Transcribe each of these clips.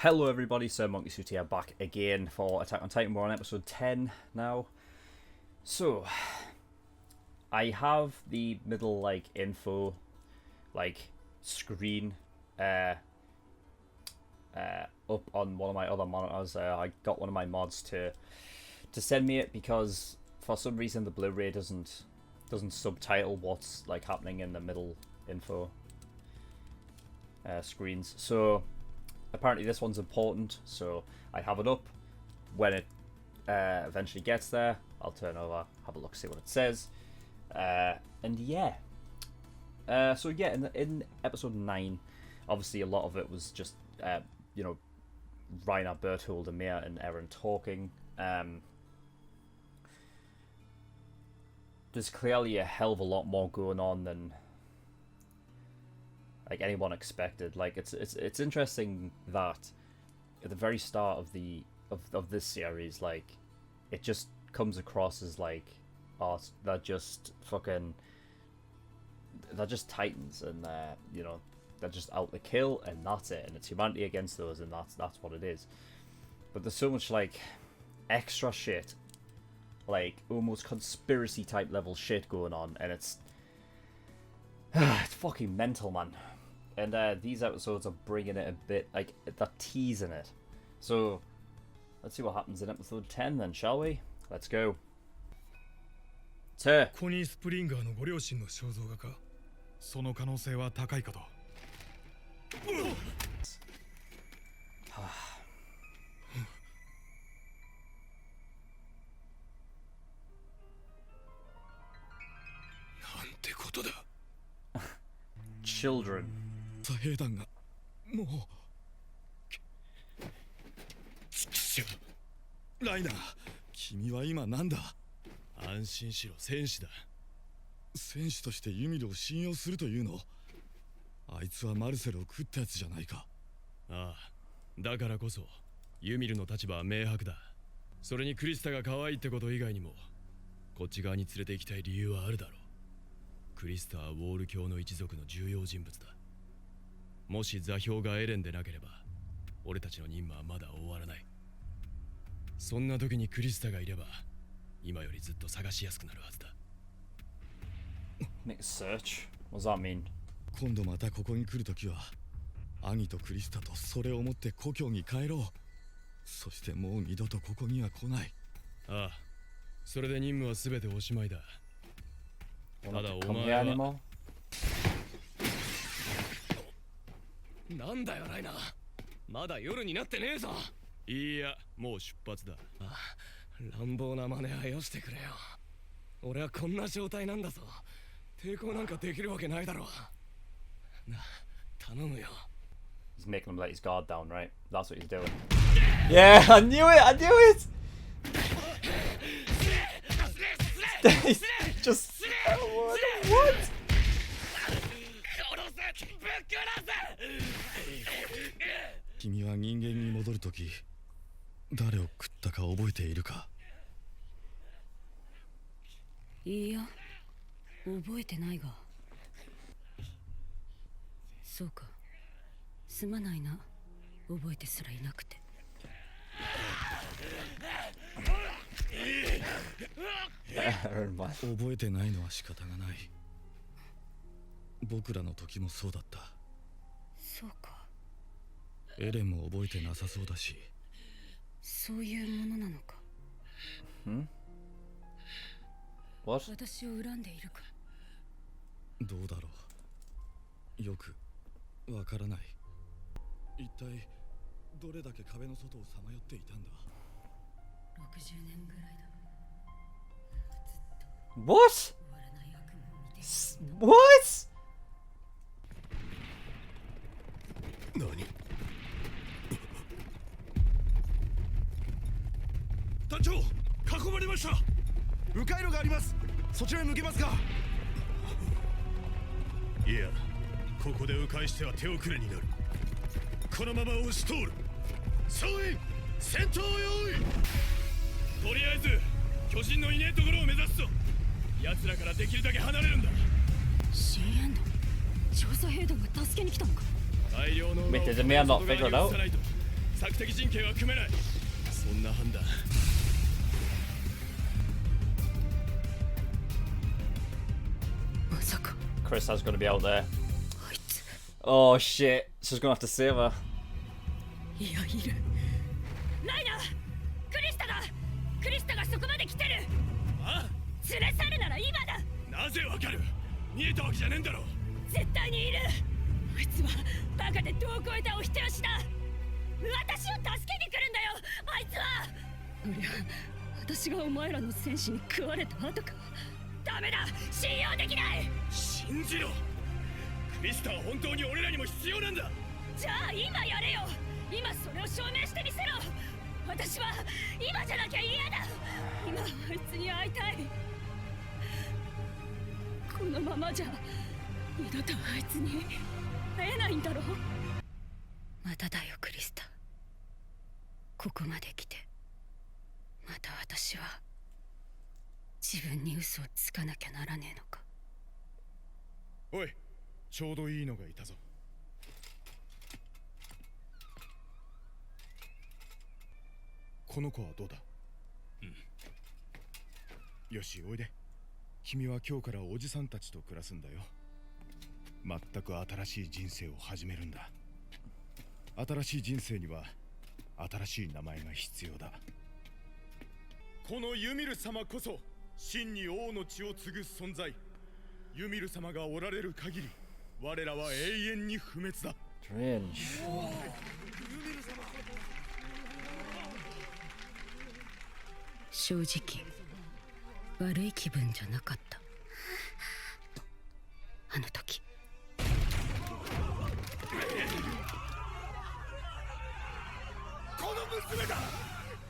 Hello everybody, Sir Monkey Suit here, back again for Attack on Titan. We're on episode 10 now. So, I have the middle, info, screen, up on one of my other monitors. I got one of my mods to send me it because, for some reason, the Blu-ray doesn't subtitle what's, happening in the middle info screens. So, apparently this one's important, so I have it up. When it eventually gets there, I'll turn over, have a look, see what it says. And yeah. So yeah, in episode 9, obviously a lot of it was just, Reiner, Berthold, Amir, and Eren talking. There's clearly a hell of a lot more going on than anyone expected. It's interesting that at the very start of this series, it just comes across as oh, they're just titans, and they're just out to kill, and that's it, and it's humanity against those, and that's what it is. But there's so much extra shit, almost conspiracy type level shit going on, and it's fucking mental, man. And these episodes are bringing it a bit, they're teasing it. So, let's see what happens in episode 10 then, shall we? Let's go. コニー・スプリンガーのご両親の肖像画か。その可能性は高いかと。なんてことだ。Children. 左兵団がもうちくしょう。ライナー、君は今なんだ。安心しろ、戦士だ。戦士としてユミルを信用するというの？あいつはマルセルを食ったやつじゃないか。ああ、だからこそユミルの立場は明白だ。それにクリスタが可愛いってこと以外にもこっち側に連れて行きたい理由はあるだろう。クリスタはウォール教の一族の重要人物だ。もし座標がエレンでなければ俺たちの任務はまだ終わらない。そんな時にクリスタがいれば今よりずっと探しやすくなるはずだ。Make a search? What does that mean? 今度またここに来るときはアギとクリスタとそれを持って故郷に帰ろう。そしてもう二度とここには来ない。ああ、それで任務は全ておしまいだ。ただお前はなんだよライナー、まだ夜になってねえぞ。いや、もう出発だ。ああ、乱暴な真似はよしてくれよ。俺はこんな状態なんだぞ。抵抗なんかできるわけないだろう。な、頼むよ。He's making him let his guard down, right? That's what he's doing. Yeah, I knew it! I knew it! Just... What? 君は人間に戻るとき誰を食ったか覚えているか？いや、覚えてないが。そうか、すまないな、覚えてすらいなくて。覚えてないのは仕方がない。僕らの時もそうだった。そうか。エレンも覚えてなさそうだし。そういうものなのか。What? 私を恨んでいるか。どうだろう。よくわからない。一体どれだけ壁の外をさまよっていたんだ。60年ぐらいだ。 What? What? 何？団長、囲まれました。迂回路があります。そちらへ向けますか？いや、ここで迂回しては手遅れになる。このまま押し通る。総員、戦闘用意。とりあえず巨人のいねえところを目指すぞ。奴らからできるだけ離れるんだ。シーエンド、調査兵団が助けに来たのか。Wait, did the man not figure it out? 索的人権は組めない。そんな判断。まさか Krista's gonna be out there. あいつ Oh shit. She's gonna have to save her. いやいる。ライナー、クリスタだ。クリスタがそこまで来てる。あ連れ去るなら今だ。なぜわかる？見えたわけじゃねえんだろ。絶対にいる。あいつはバカで度を超えたお人よしだ。私を助けに来るんだよ、あいつは。おりゃ、私がお前らの戦士に食われた後か。ダメだ、信用できない。信じろ。クリスタは本当に俺らにも必要なんだ。じゃあ今やれよ。今それを証明してみせろ。私は今じゃなきゃ嫌だ。今あいつに会いたい。このままじゃ二度とあいつに会えないんだろう。まただよクリスタ。ここまで来てまた私は自分に嘘をつかなきゃならねえのか。おい、ちょうどいいのがいたぞ。この子はどうだ？よし、おいで。君は今日からおじさんたちと暮らすんだよ。全く新しい人生を始めるんだ。新しい人生には新しい名前が必要だ。このユミル様こそ真に王の血を継ぐ存在。ユミル様がおられる限り我らは永遠に不滅だ。Strange. 正直悪い気分じゃなかった。あの時この娘だ。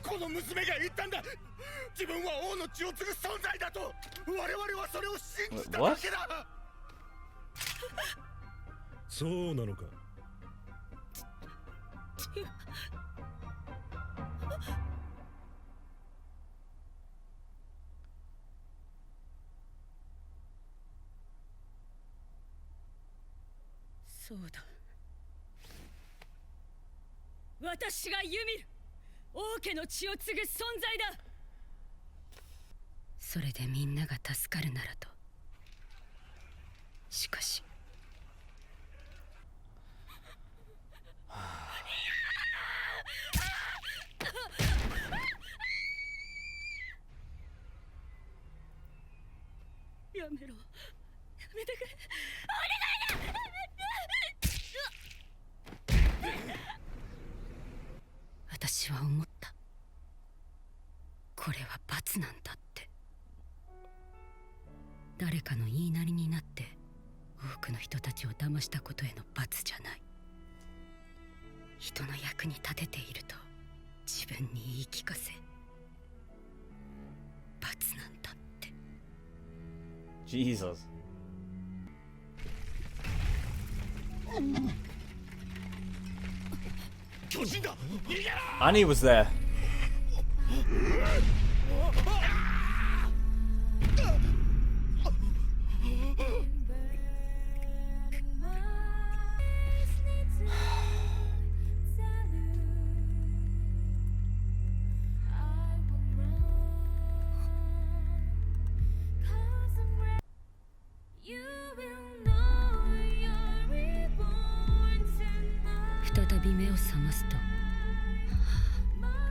この娘が言ったんだ。自分は王の血を継ぐ存在だと。我々はそれを信じただけだ。そうなのか。そうだ。私がユミル、王家の血を継ぐ存在だ。それでみんなが助かるならと。しかしやめろ、やめてくれ、お願いだ。私は思った。これは罰なんだって。誰かの言いなりになって多くの人たちを騙したことへの罰じゃない。人の役に立てていると自分に言い聞かせ、罰なんだって。 Jesus. Annie was there.再び目を覚ますと、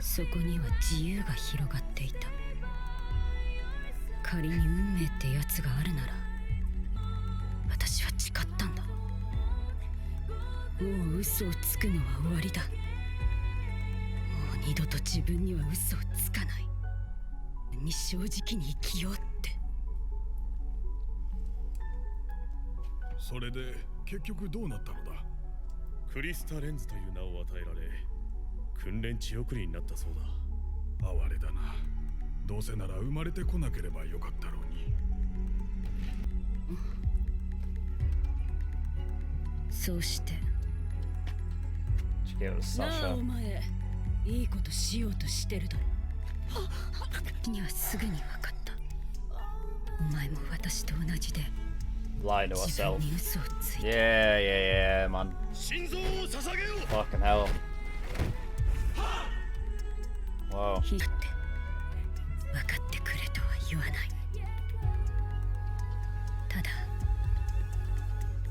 そこには自由が広がっていた。仮に運命ってやつがあるなら、私は誓ったんだ。もう嘘をつくのは終わりだ。もう二度と自分には嘘をつかない。に正直に生きようって。それで結局どうなったのだ？クリスタレンズという名を与えられ、訓練地送りになったそうだ。哀れだな。どうせなら生まれてこなければよかったろうに。そうして。 She gave it to なあ Sasha. お前、いいことしようとしてるだろ。にはすぐに分かった。お前も私と同じで Lie to 自分 herself. に嘘をつい Yeah, た。 yeah, yeah, man. 心臓を捧げよう。 Fucking hell. ひだって分かってくれとは言わない。ただ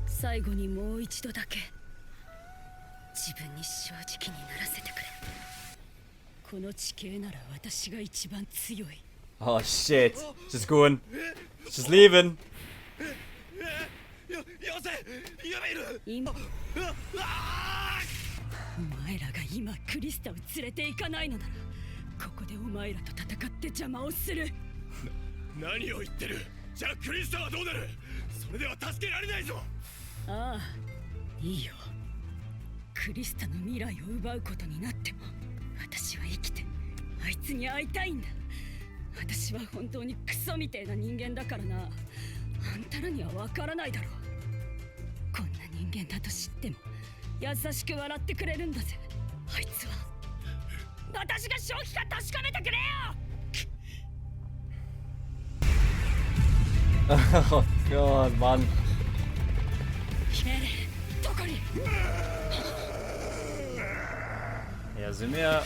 最後にもう一度だけ自分に正直にならせてくれ。この地形なら私が一番強い。 Oh shit. She's going. She's leaving. よせユミル。今お前らが今クリスタを連れて行かないのならここでお前らと戦って邪魔をする。何を言ってる。じゃあクリスタはどうなる。それでは助けられないぞ。ああいいよ。クリスタの未来を奪うことになっても私は生きてあいつに会いたいんだ。私は本当にクソみてえな人間だからな。あんたらには分からないだろう。こんな人間だと知っても優しく笑ってくれるんだぜ。あいつは私が正気か確かめてくれよ。 Oh god, man. 命令どこに。いや、ズミは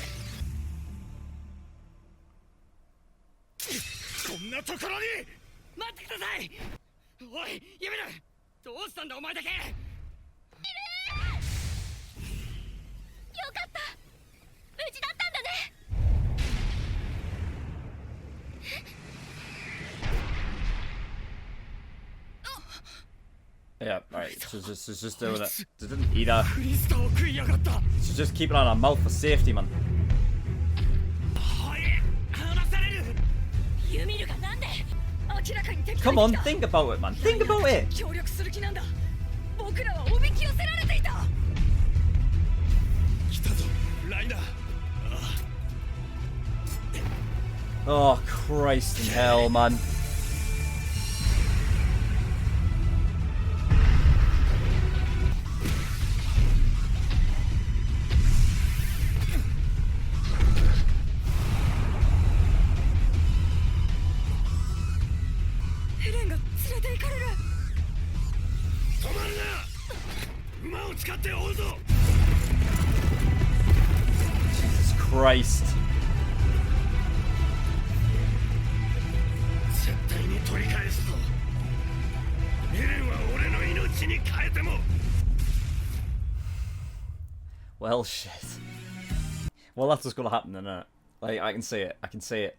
こんなところに。待ってください。おいユミル、どうしたんだお前だけ。よかった、無事だったんだね。Yeah, alright. She's just doing it. She didn't eat her. クリスタを食いやがった。 She's just keeping on her mouth for safety, man. おい離される。ユミルがなんで明らかに敵 Come 対 on, 的だ。 think about it, man. Think about it. 協力する気なんだ。僕らはおびき寄せられていた。来たぞライナー。 Oh, Christ in hell, man. Jesus Christ. 絶対に取り返すぞ。エレンは俺の命に変えても。 Well, shit. Well, that's what's gonna happen, isn't it? Like, I can see it. I can see it.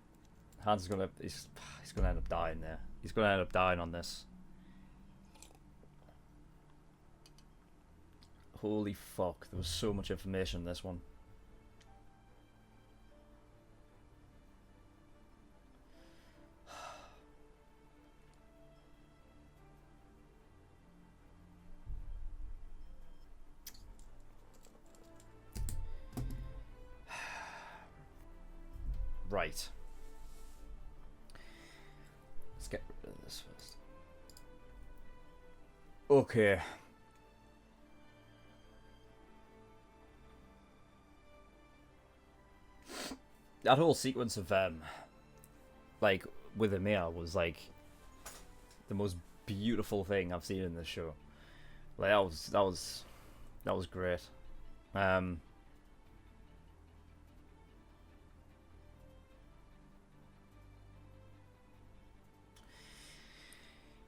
Hans is gonna... He's gonna end up dying there. He's gonna end up dying on this. Holy fuck. There was so much information in this one. Right. Let's get rid of this first. Okay. That whole sequence of like with Emir was like the most beautiful thing I've seen in this show. Like that was great.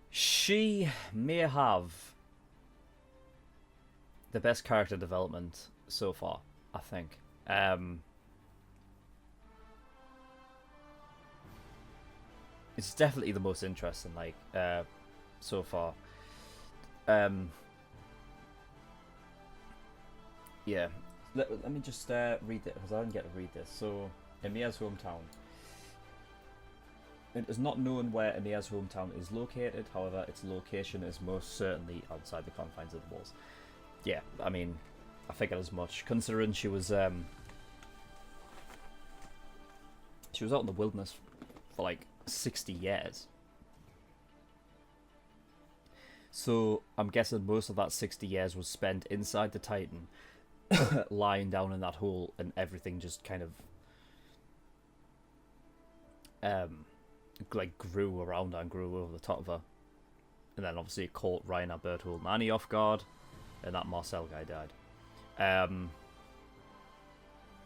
She may have the best character development so far, I think. It's definitely the most interesting, like, so far. Yeah. Let me just read it, because I didn't get to read this. So, Emir's hometown. It is not known where Emir's hometown is located, however, its location is most certainly outside the confines of the walls. Yeah, I mean, I figured as much, considering she was out in the wilderness for like 60 years. So, I'm guessing most of that 60 years was spent inside the Titan, lying down in that hole, and everything just kind of like grew around her and grew over the top of her. And then obviously it caught Ryan, Berthold, and Annie off guard, and that Marcel guy died.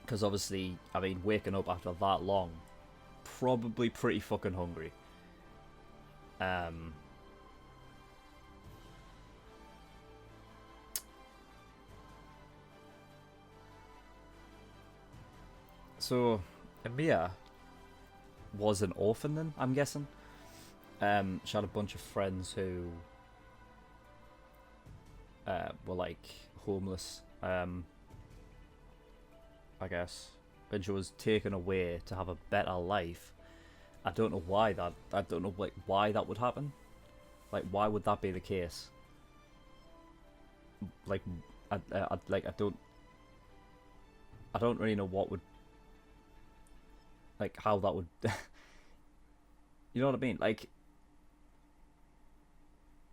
Because obviously, I mean, waking up after that long, probably pretty fucking hungry. So, Emiya was an orphan then, I'm guessing. She had a bunch of friends who were like homeless, I guess. And she was taken away to have a better life. I don't know why that. I don't know like why that would happen. Like, why would that be the case? Like, I don't really know what would, like, how that would. You know what I mean? Like,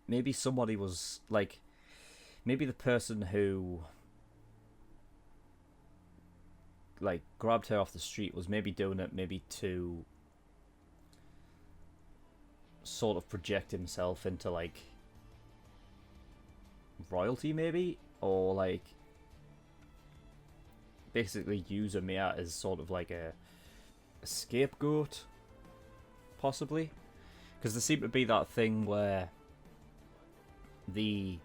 maybe somebody was like, maybe the person who like grabbed her off the street was maybe doing it maybe to sort of project himself into like royalty, maybe, or like basically use Emiya as sort of like a scapegoat, possibly, because there seemed to be that thing where these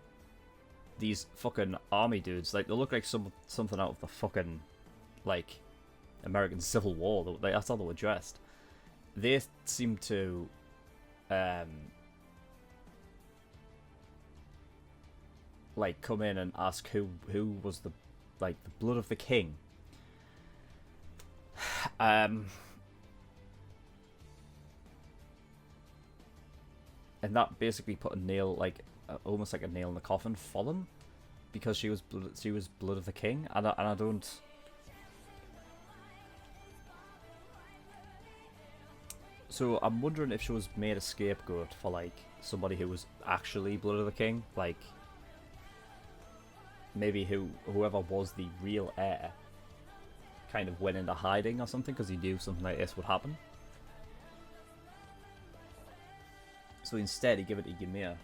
fucking army dudes, like, they look like something out of the fucking like American Civil War. That's how they were dressed. They seem to like come in and ask who was the blood of the king. And that basically put a nail, like almost like a nail in the coffin for them, because she was blood of the king, and I don't. So I'm wondering if she was made a scapegoat for like somebody who was actually blood of the king, like maybe whoever was the real heir kind of went into hiding or something because he knew something like this would happen. So instead he gave it to Ymir.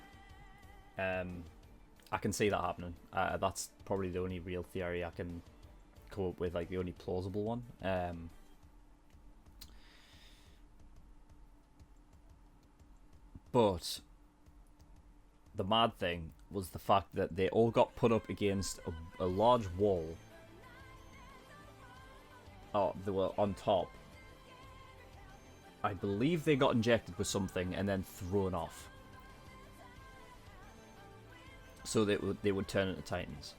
I can see that happening. That's probably the only real theory I can come up with, like the only plausible one. But the mad thing was the fact that they all got put up against a large wall. Oh, they were on top. I believe they got injected with something and then thrown off. So they would turn into Titans.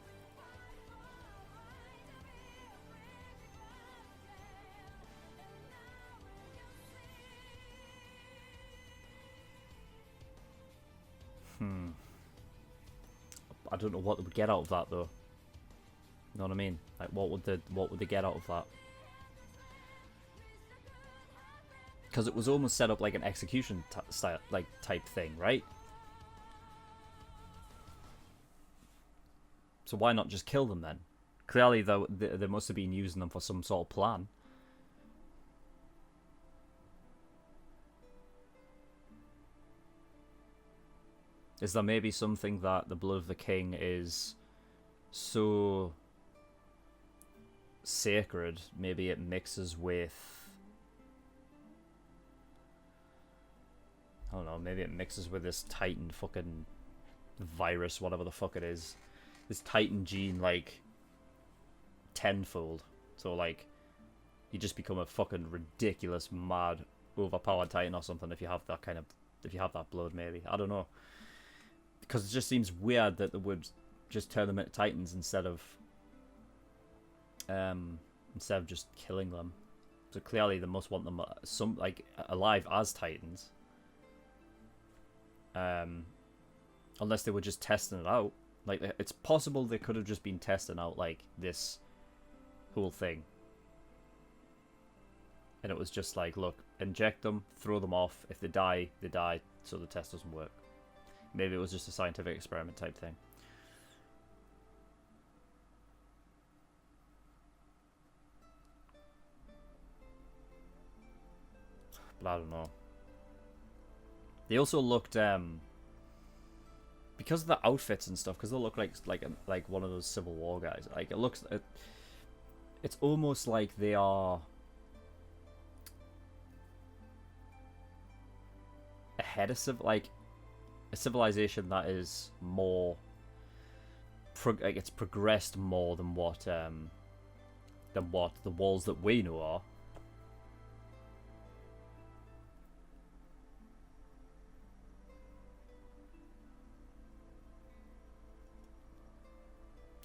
I don't know what they would get out of that though. You know what I mean? Like, what would they get out of that? Because it was almost set up like an execution style, like type thing, right? So why not just kill them then? Clearly, though, they must have been using them for some sort of plan. Is there maybe something that the blood of the king is so sacred? Maybe it mixes with, I don't know, maybe it mixes with this Titan fucking virus, whatever the fuck it is. This Titan gene, like, tenfold. So, like, you just become a fucking ridiculous, mad, overpowered Titan or something if you have that kind of, if you have that blood, maybe. I don't know. Because it just seems weird that they would just turn them into Titans instead of just killing them. So clearly they must want them alive as Titans. Unless they were just testing it out. Like, it's possible they could have just been testing out like this whole thing. And it was just like, look, inject them, throw them off. If they die, they die, so the test doesn't work. Maybe it was just a scientific experiment type thing. But I don't know. They also looked, because of the outfits and stuff, because they look like one of those Civil War guys. Like, it's almost like they are ahead of like a civilization that is more like it's progressed more than what the walls that we know are.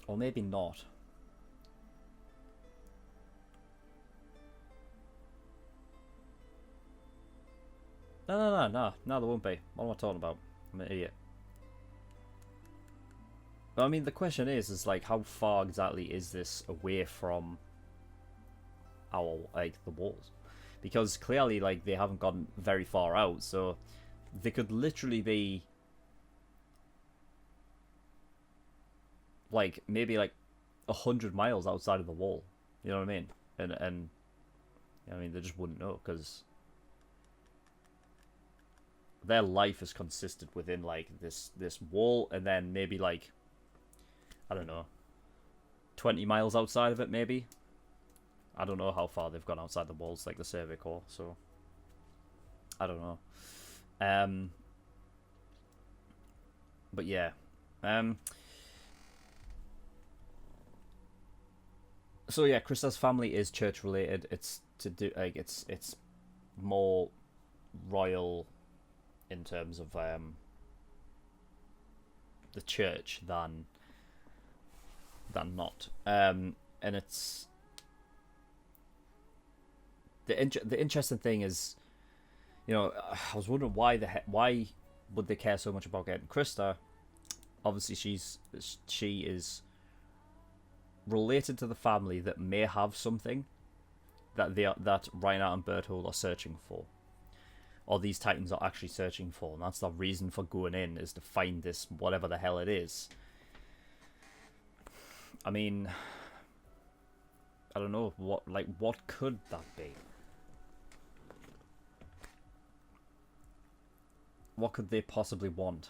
Or maybe not. No, there won't be. What am I talking about? I'm an idiot. But I mean, the question is like, how far exactly is this away from our, like, the walls? Because clearly, like, they haven't gotten very far out, so they could literally be, like, maybe, like, 100 miles outside of the wall. You know what I mean? And I mean, they just wouldn't know, because their life is consisted within, like, this wall, and then maybe, like, I don't know, 20 miles outside of it, maybe. I don't know how far they've gone outside the walls, like the Survey Corps, so I don't know. But yeah. So yeah, Krista's family is church related. It's to do like it's more royal in terms of the church than not. And it's the interesting thing is, you know, I was wondering why would they care so much about getting Krista? Obviously, she is related to the family that may have something that Reinhardt and Berthold are searching for, or these Titans are actually searching for, and that's the reason for going in, is to find this whatever the hell it is. I mean, I don't know what could that be? What could they possibly want?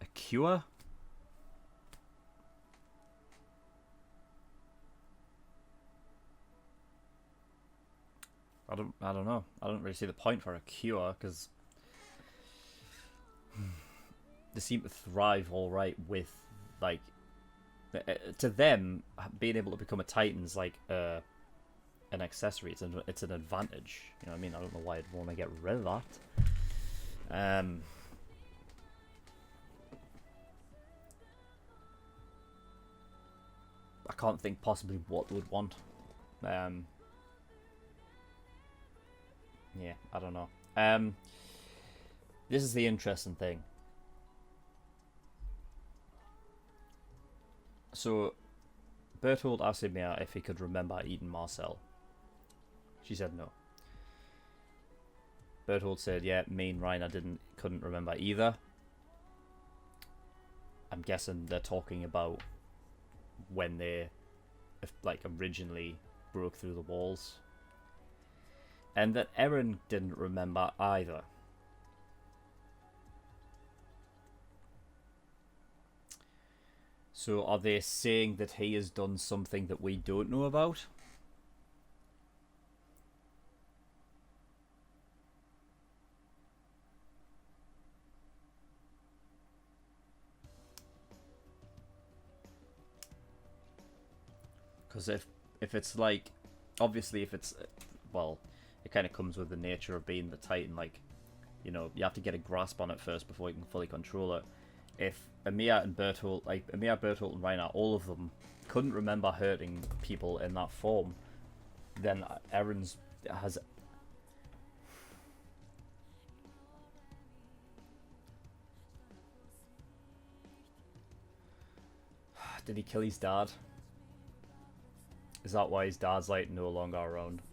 A cure? I don't know. I don't really see the point for a cure, because they seem to thrive all right with, like, to them, being able to become a Titan's like an accessory. It's an advantage. You know what I mean? I don't know why I'd want to get rid of that. I can't think possibly what would want. Yeah, I don't know. This is the interesting thing. So, Berthold asked Ymir if he could remember eating Marcel. She said no. Berthold said, yeah, me and Reiner couldn't remember either. I'm guessing they're talking about when they, like, originally broke through the walls. And that Eren didn't remember either. So are they saying that he has done something that we don't know about? Because if it's like, obviously if it's, well, it kind of comes with the nature of being the Titan, like, you know, you have to get a grasp on it first before you can fully control it. If Ymir, Berthold, and Reiner, all of them couldn't remember hurting people in that form, then Eren's has... Did he kill his dad? Is that why his dad's, like, no longer around?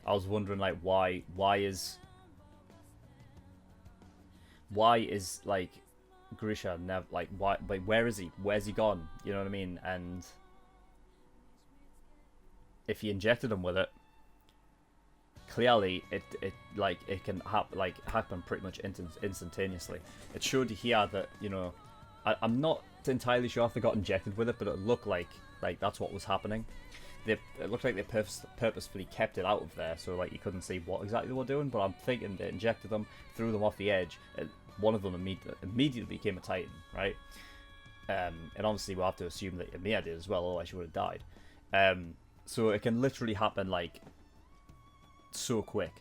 I was wondering, like, why is like, Grisha never, like, why, like, where is he? Where's he gone? You know what I mean? And if he injected him with it, clearly it can happen pretty much instantaneously. It showed here that, you know, I'm not entirely sure if they got injected with it, but it looked like that's what was happening. It looked like they purposefully kept it out of there, so like you couldn't see what exactly they were doing. But I'm thinking they injected them, threw them off the edge, and one of them immediately became a Titan, right? And obviously we'll have to assume that Emiya did as well, otherwise she would have died. So it can literally happen like so quick.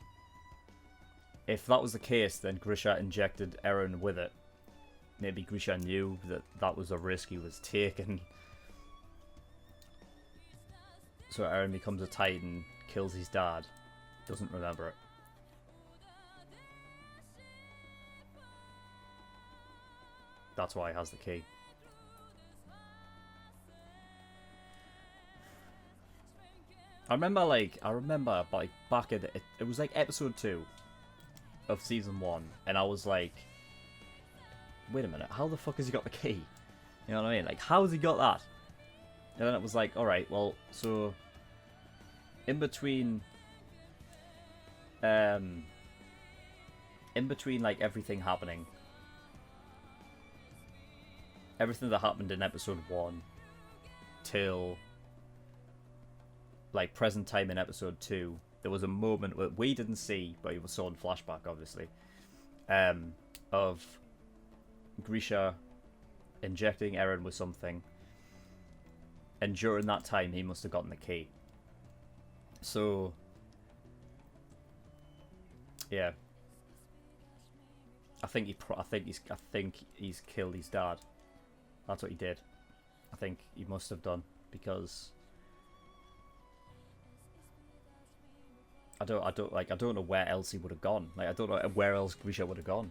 If that was the case, then Grisha injected Eren with it. Maybe Grisha knew that that was a risk he was taking. So Eren becomes a Titan, kills his dad, doesn't remember it. That's why he has the key. I remember back in it was like episode 2 of season 1, and I was like, wait a minute, how the fuck has he got the key? You know what I mean? Like, how has he got that? And then it was like, alright, well, so in between like everything happening, everything that happened in episode 1 till like present time in episode 2, there was a moment that we didn't see, but it was saw in flashback, obviously, of Grisha injecting Eren with something, and during that time he must have gotten the key. So yeah, I think he's killed his dad. That's what he did. I think he must have done, because I don't know where else he would have gone. Like, I don't know where else Grisha would have gone.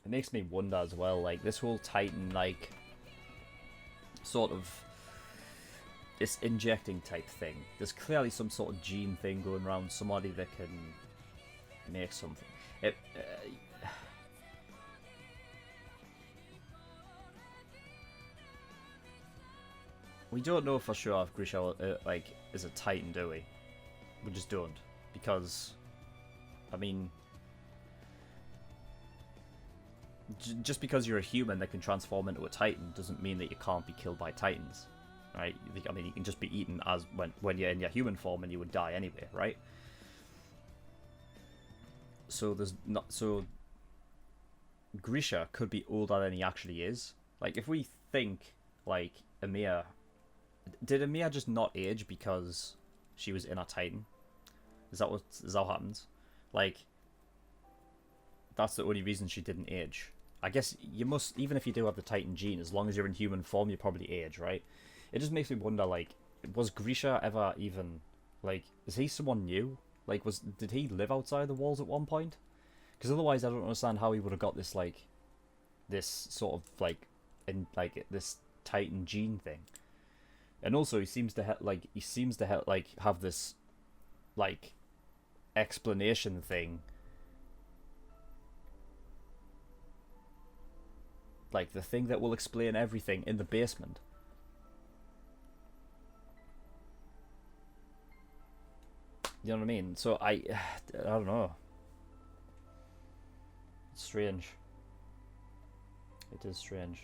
It makes me wonder as well, like, this whole Titan, like, sort of this injecting type thing. There's clearly some sort of gene thing going around, somebody that can make something. We don't know for sure if Grisha like is a Titan, do we? We just don't, because I mean, just because you're a human that can transform into a Titan doesn't mean that you can't be killed by Titans, right? I mean, you can just be eaten as when you're in your human form, and you would die anyway, right? So there's not, so Grisha could be older than he actually is. Like, if we think like Emiya, did Emiya just not age because she was in a Titan? Is that what happens? Like, that's the only reason she didn't age. I guess you must, even if you do have the Titan gene, as long as you're in human form, you probably age, right? It just makes me wonder, like, was Grisha ever even, like, is he someone new? Like, did he live outside the walls at one point? Because otherwise I don't understand how he would have got this, like, this sort of, like, this Titan gene thing. And also he seems to have this, like, explanation thing, like the thing that will explain everything in the basement. You know what I mean? So I don't know. It's strange. It is strange.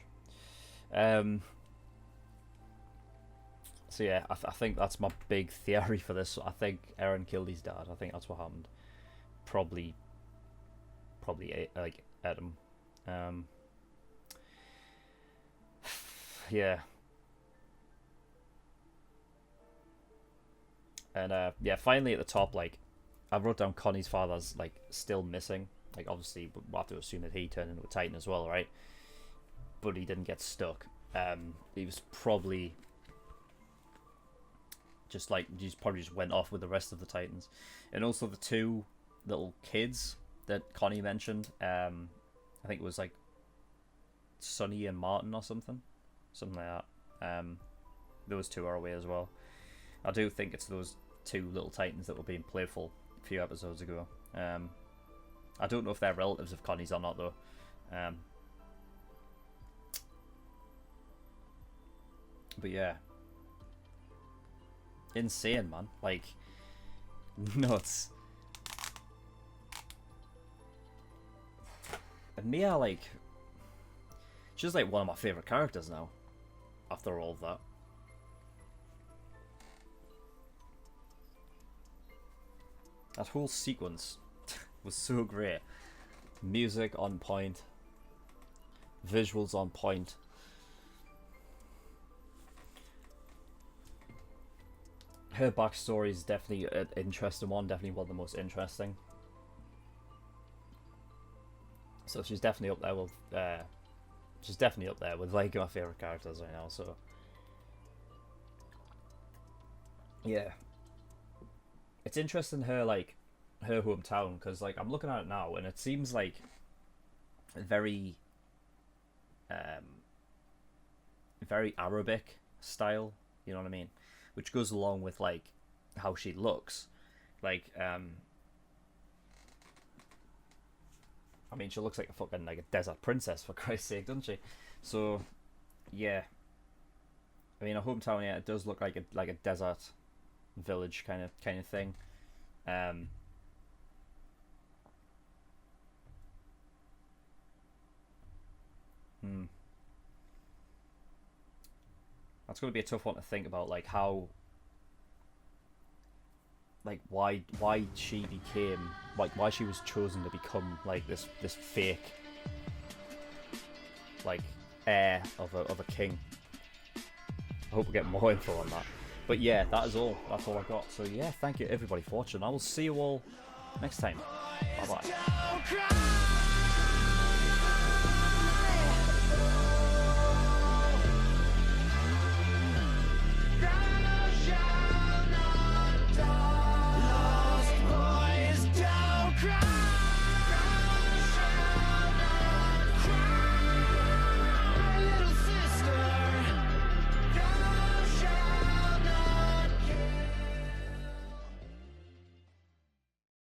So yeah, I think that's my big theory for this. I think Eren killed his dad. I think that's what happened. Probably like Adam. Yeah. And yeah, finally at the top, like, I wrote down Connie's father's, like, still missing. Like, obviously we'll have to assume that he turned into a Titan as well, right? But he didn't get stuck. He was probably just went off with the rest of the Titans. And also the two little kids that Connie mentioned, I think it was like Sonny and Martin or something like that. Those two are away as well. I do think it's those two little Titans that were being playful a few episodes ago. I don't know if they're relatives of Connie's or not, though. But yeah, insane, man. Like, nuts. And Mia, like, she's like one of my favorite characters now. After all of that. That whole sequence was so great. Music on point. Visuals on point. Her backstory is definitely an interesting one. Definitely one of the most interesting. So she's definitely up there with... she's definitely up there with like my favourite characters right now, so... Yeah. It's interesting her, like, her hometown, because, like, I'm looking at it now, and it seems like very, very Arabic style, you know what I mean? Which goes along with, like, how she looks. Like, I mean, she looks like a fucking, like, a desert princess, for Christ's sake, doesn't she? So, yeah. I mean, her hometown, yeah, it does look like a desert village kind of thing. That's going to be a tough one to think about, like how, like why she became, like why she was chosen to become like this fake, like heir of a king. I hope we get more info on that. But yeah, that's all I got. So yeah, thank you everybody for watching. I will see you all next time. Bye bye.